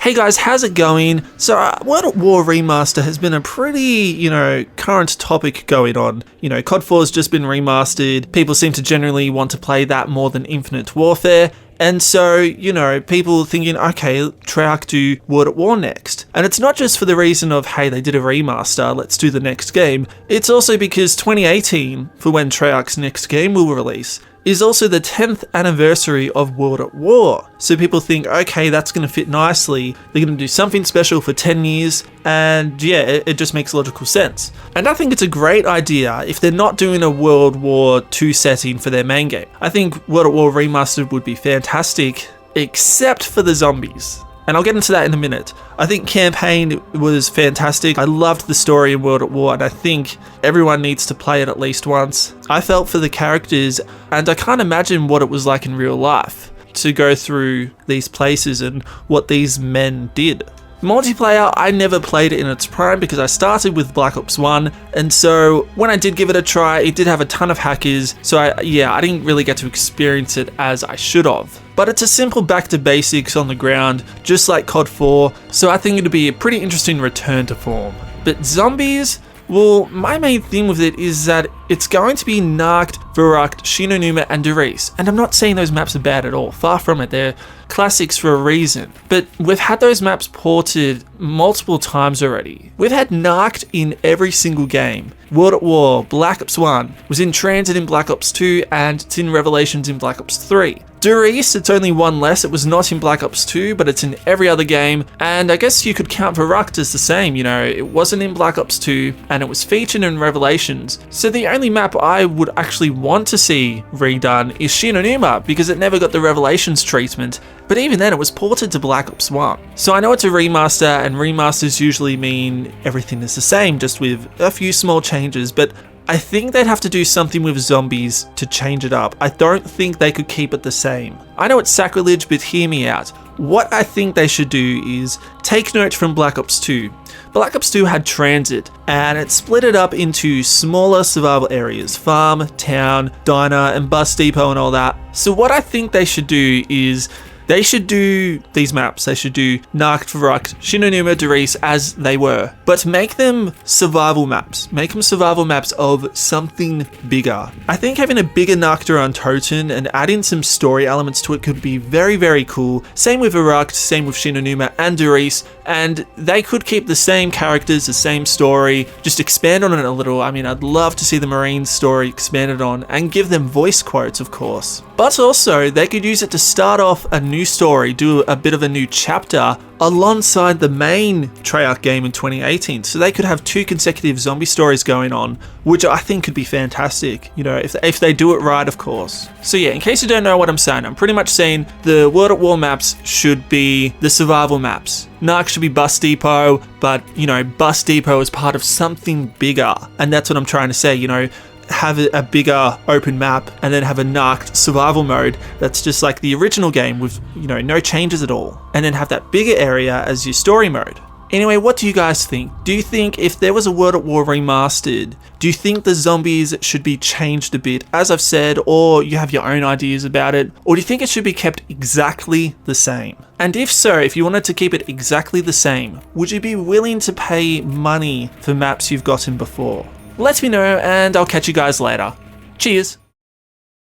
Hey guys, how's it going? So, World at War Remaster has been a pretty, current topic going on. COD 4 has just been remastered. People seem to generally want to play that more than Infinite Warfare. And so, people thinking, okay, Treyarch do World at War next. And it's not just for the reason of, hey, they did a remaster, let's do the next game. It's also because 2018, for when Treyarch's next game will release, is also the 10th anniversary of World at War. So people think, okay, that's going to fit nicely. They're going to do something special for 10 years. And yeah, it just makes logical sense. And I think it's a great idea if they're not doing a World War II setting for their main game. I think World at War Remastered would be fantastic, except for the zombies. And I'll get into that in a minute. I think campaign was fantastic. I loved the story in World at War, and I think everyone needs to play it at least once. I felt for the characters, and I can't imagine what it was like in real life to go through these places and what these men did. Multiplayer, I never played it in its prime because I started with Black Ops 1, and so when I did give it a try, it did have a ton of hackers, so I didn't really get to experience it as I should have. But it's a simple back to basics on the ground, just like COD 4, so I think it'll be a pretty interesting return to form. But zombies? Well, my main theme with it is that it's going to be Nacht, Verrückt, Shinonuma, and Der Riese. And I'm not saying those maps are bad at all, far from it, they're classics for a reason. But we've had those maps ported multiple times already. We've had Nacht in every single game. World at War, Black Ops 1, was in Transit in Black Ops 2, and it's in Revelations in Black Ops 3. Der Riese, it's only one less. It was not in Black Ops 2, but it's in every other game. And I guess you could count Verrückt as the same, it wasn't in Black Ops 2, and it was featured in Revelations. So the only map I would actually want to see redone is Shinonuma, because it never got the Revelations treatment. But even then, it was ported to Black Ops 1. So I know it's a remaster, and remasters usually mean everything is the same, just with a few small changes, but I think they'd have to do something with zombies to change it up. I don't think they could keep it the same. I know it's sacrilege, but hear me out. What I think they should do is take note from Black Ops 2. Black Ops 2 had Transit, and it split it up into smaller survival areas, farm, town, diner, and bus depot and all that. So what I think they should do is they should do these maps. They should do Nacht, Verrückt, Shinonuma, Der Riese as they were, but make them survival maps. Make them survival maps of something bigger. I think having a bigger Nachter on Toten and adding some story elements to it could be very, very cool. Same with Verrückt, same with Shinonuma and Der Riese, and they could keep the same characters, the same story, just expand on it a little. I mean, I'd love to see the Marine story expanded on and give them voice quotes, of course. But also, they could use it to start off a new story, do a bit of a new chapter alongside the main Treyarch game in 2018. So they could have 2 consecutive zombie stories going on, which I think could be fantastic, if they do it right, of course. So yeah, in case you don't know what I'm saying, I'm pretty much saying the World at War maps should be the survival maps. Nacht should be Bus Depot, but, Bus Depot is part of something bigger. And that's what I'm trying to say, have a bigger open map and then have a Nacht survival mode that's just like the original game with, no changes at all. And then have that bigger area as your story mode. Anyway, what do you guys think? Do you think if there was a World at War Remastered, do you think the zombies should be changed a bit, as I've said, or you have your own ideas about it? Or do you think it should be kept exactly the same? And if so, if you wanted to keep it exactly the same, would you be willing to pay money for maps you've gotten before? Let me know, and I'll catch you guys later. Cheers!